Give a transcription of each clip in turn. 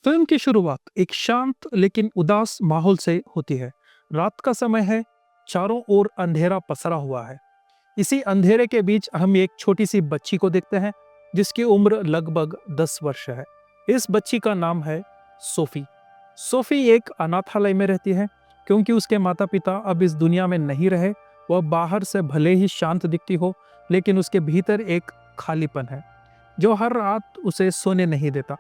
Film की शुरुआत एक शांत लेकिन उदास माहौल से होती है। रात का समय है, चारों ओर अंधेरा पसरा हुआ है। इसी अंधेरे के बीच हम एक छोटी सी बच्ची को देखते हैं, जिसकी उम्र लगभग 10 वर्ष है। इस बच्ची का नाम है सोफी। सोफी एक अनाथालय में रहती है, क्योंकि उसके माता पिता अब इस दुनिया में नहीं रहे। वह बाहर से भले ही शांत दिखती हो, लेकिन उसके भीतर एक खालीपन है जो हर रात उसे सोने नहीं देता।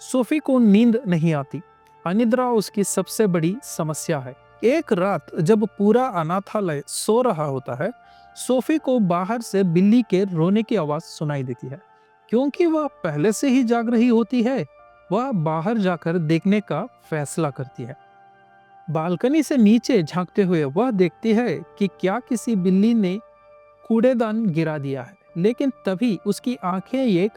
सोफी को नींद नहीं आती। अनिद्रा उसकी सबसे बड़ी समस्या है। एक रात जब पूरा अनाथालय सो रहा होता है, सोफी को बाहर से बिल्ली के रोने की आवाज सुनाई देती है। क्योंकि वह पहले से ही जाग रही होती है, वह बाहर जाकर देखने का फैसला करती है। बालकनी से नीचे झांकते हुए वह देखती है कि क्या किसी बिल्ली ने कूड़ेदान गिरा दिया है। लेकिन तभी उसकी आंखें एक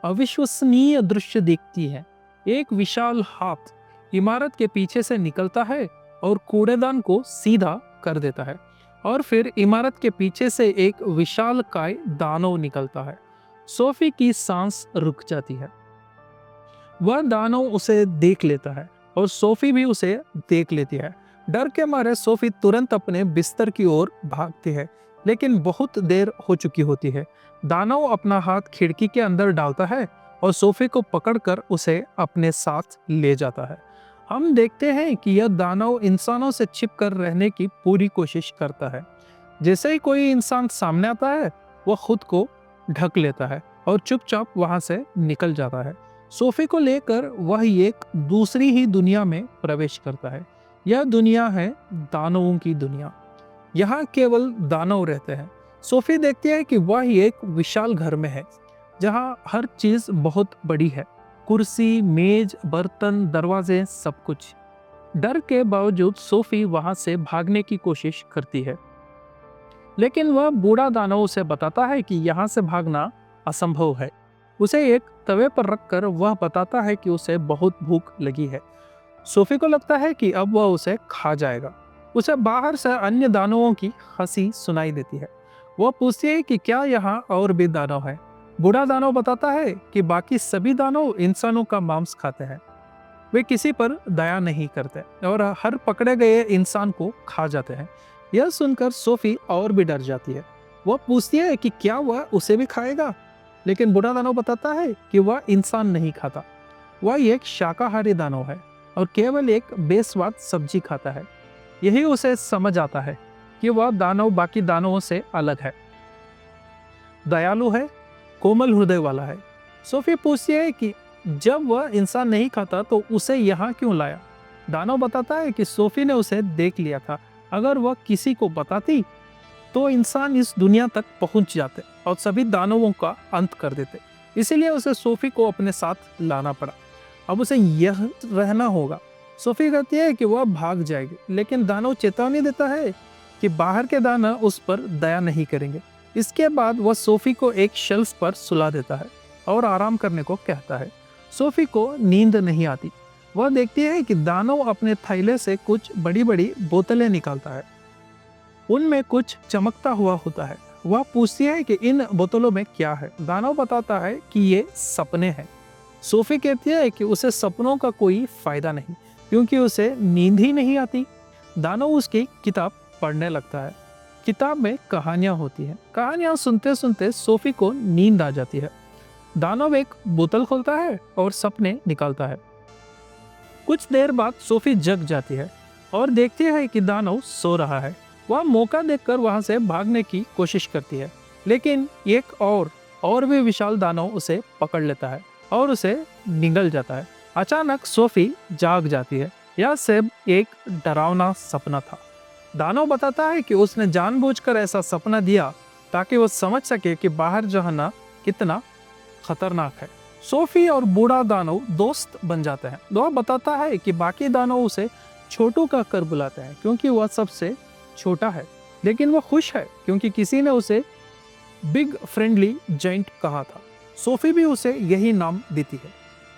अविश्वसनीय दृश्य देखती है। एक विशाल हाथ इमारत के पीछे से निकलता है और कूड़ेदान को सीधा कर देता है। और फिर इमारत के पीछे से एक विशालकाय दानव निकलता है। सोफी की सांस रुक जाती है। वह दानव उसे देख लेता है और सोफी भी उसे देख लेती है। डर के मारे सोफी तुरंत अपने बिस्तर की ओर भागती है, लेकिन बहुत देर हो चुकी होती है। दानव अपना हाथ खिड़की के अंदर डालता है और सोफी को पकड़कर उसे अपने साथ ले जाता है। हम देखते हैं कि यह दानव इंसानों से छिपकर रहने की पूरी कोशिश करता है। जैसे ही कोई इंसान सामने आता है, वह खुद को ढक लेता है और चुपचाप वहां से निकल जाता है। सोफी को लेकर वह एक दूसरी ही दुनिया में प्रवेश करता है। यह दुनिया है दानवों की दुनिया। यहाँ केवल दानव रहते हैं। सोफी देखती है कि वह एक विशाल घर में है, जहाँ हर चीज बहुत बड़ी है। कुर्सी, मेज, बर्तन, दरवाजे, सब कुछ। डर के बावजूद सोफी वहां से भागने की कोशिश करती है, लेकिन वह बूढ़ा दानव उसे बताता है कि यहाँ से भागना असंभव है। उसे एक तवे पर रखकर वह बताता है कि उसे बहुत भूख लगी है। सोफी को लगता है कि अब वह उसे खा जाएगा। उसे बाहर से अन्य दानवों की हंसी सुनाई देती है। वह पूछती है कि क्या यहाँ और भी दानव है। बूढ़ा दानव बताता है कि बाकी सभी दानव इंसानों का मांस खाते हैं। वे किसी पर दया नहीं करते और हर पकड़े गए इंसान को खा जाते हैं। यह सुनकर सोफी और भी डर जाती है। वह पूछती है कि क्या वह उसे भी खाएगा, लेकिन बूढ़ा दानव बताता है कि वह इंसान नहीं खाता। वह एक शाकाहारी दानव है और केवल एक बेस्वाद सब्जी खाता है। यही उसे समझ आता है कि वह दानव बाकी दानवों से अलग है, दयालु है, कोमल हृदय वाला है। सोफी पूछती है कि जब वह इंसान नहीं खाता तो उसे यहाँ क्यों लाया। दानव बताता है कि सोफी ने उसे देख लिया था। अगर वह किसी को बताती तो इंसान इस दुनिया तक पहुंच जाते और सभी दानवों का अंत कर देते। इसीलिए उसे सोफी को अपने साथ लाना पड़ा। अब उसे यह रहना होगा। सोफी कहती है कि वह भाग जाएगी, लेकिन दानव चेतावनी देता है कि बाहर के दानव उस पर दया नहीं करेंगे। इसके बाद वह सोफी को एक शेल्फ पर सुला देता है और आराम करने को कहता है। सोफी को नींद नहीं आती। वह देखती है कि दानव अपने थैले से कुछ बड़ी बड़ी बोतलें निकालता है। उनमें कुछ चमकता हुआ होता है। वह पूछती है कि इन बोतलों में क्या है। दानव बताता है कि ये सपने हैं। सोफी कहती है कि उसे सपनों का कोई फायदा नहीं, क्योंकि उसे नींद ही नहीं आती। दानव उसकी किताब पढ़ने लगता है। किताब में कहानियां होती हैं। कहानियां सुनते सुनते सोफी को नींद आ जाती है। दानव एक बोतल खोलता है और सपने निकालता है। कुछ देर बाद सोफी जग जाती है और देखती है कि दानव सो रहा है। वह मौका देखकर वहां से भागने की कोशिश करती है, लेकिन एक और भी विशाल दानव उसे पकड़ लेता है और उसे निगल जाता है। अचानक सोफी जाग जाती है। यह सब एक डरावना सपना था। दानव बताता है कि उसने जानबूझकर ऐसा सपना दिया ताकि वो समझ सके कि बाहर जाना कितना खतरनाक है। सोफी और बूढ़ा दानव दोस्त बन जाते हैं। वह बताता है कि बाकी दानव उसे छोटू कहकर बुलाते हैं, क्योंकि वह सबसे छोटा है। लेकिन वह खुश है क्योंकि किसी ने उसे बिग फ्रेंडली जाइंट कहा था। सोफी भी उसे यही नाम देती है।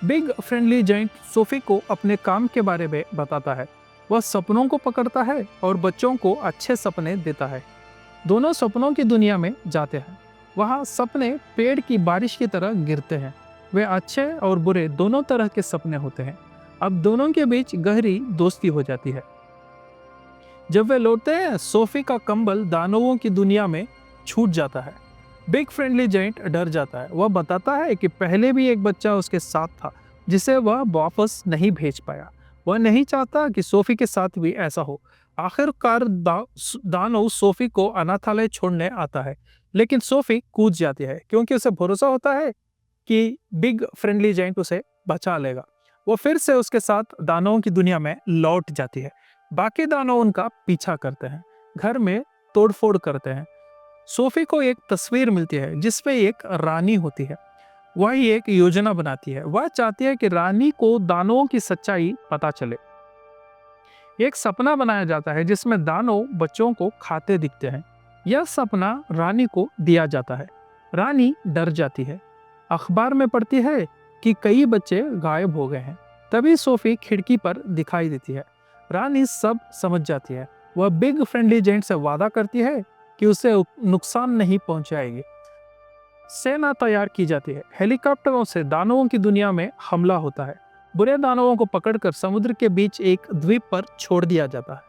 बिग फ्रेंडली जाइंट सोफी को अपने काम के बारे में बताता है। वह सपनों को पकड़ता है और बच्चों को अच्छे सपने देता है। दोनों सपनों की दुनिया में जाते हैं। वहाँ सपने पेड़ की बारिश की तरह गिरते हैं। वे अच्छे और बुरे दोनों तरह के सपने होते हैं। अब दोनों के बीच गहरी दोस्ती हो जाती है। जब वे लौटते हैं, सोफी का कंबल दानवों की दुनिया में छूट जाता है। बिग फ्रेंडली जायंट डर जाता है। वह बताता है कि पहले भी एक बच्चा उसके साथ था जिसे वह वापस नहीं भेज पाया। वह नहीं चाहता कि सोफी के साथ भी ऐसा हो। आखिरकार दानव सोफी को अनाथालय छोड़ने आता है, लेकिन सोफी कूद जाती है क्योंकि उसे भरोसा होता है कि बिग फ्रेंडली जायंट उसे बचा लेगा। वो फिर से उसके साथ दानवों की दुनिया में लौट जाती है। बाकी दानव उनका पीछा करते हैं, घर में तोड़फोड़ करते हैं। सोफी को एक तस्वीर मिलती है जिसमें एक रानी होती है। वह एक योजना बनाती है। वह चाहती है कि रानी को दानवों की सच्चाई पता चले। एक सपना बनाया जाता है जिसमें दानव बच्चों को खाते दिखते हैं। यह सपना रानी को दिया जाता है। रानी डर जाती है। अखबार में पढ़ती है कि कई बच्चे गायब हो गए हैं। तभी सोफी खिड़की पर दिखाई देती है। रानी सब समझ जाती है। वह बिग फ्रेंडली जेंट से वादा करती है कि उसे नुकसान नहीं पहुंचाएगी। सेना तैयार की जाती है। हेलीकॉप्टरों से दानवों की दुनिया में हमला होता है। बुरे दानवों को पकड़कर समुद्र के बीच एक द्वीप पर छोड़ दिया जाता है।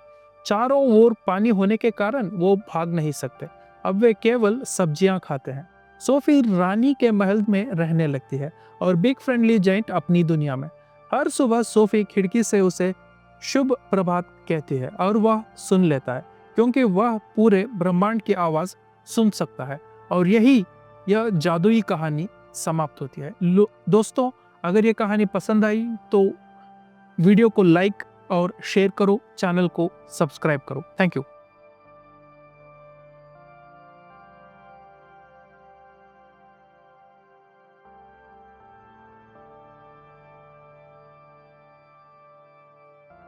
चारों ओर पानी होने के कारण वो भाग नहीं सकते। अब वे केवल सब्जियां खाते हैं। सोफी रानी के महल में रहने लगती है और बिग फ्रेंडली जायंट अपनी दुनिया में। हर सुबह सोफी खिड़की से उसे शुभ प्रभात कहती है और वह सुन लेता है क्योंकि वह पूरे ब्रह्मांड की आवाज सुन सकता है। और यह जादुई कहानी समाप्त होती है। दोस्तों, अगर ये कहानी पसंद आई तो वीडियो को लाइक और शेयर करो, चैनल को सब्सक्राइब करो। Thank you.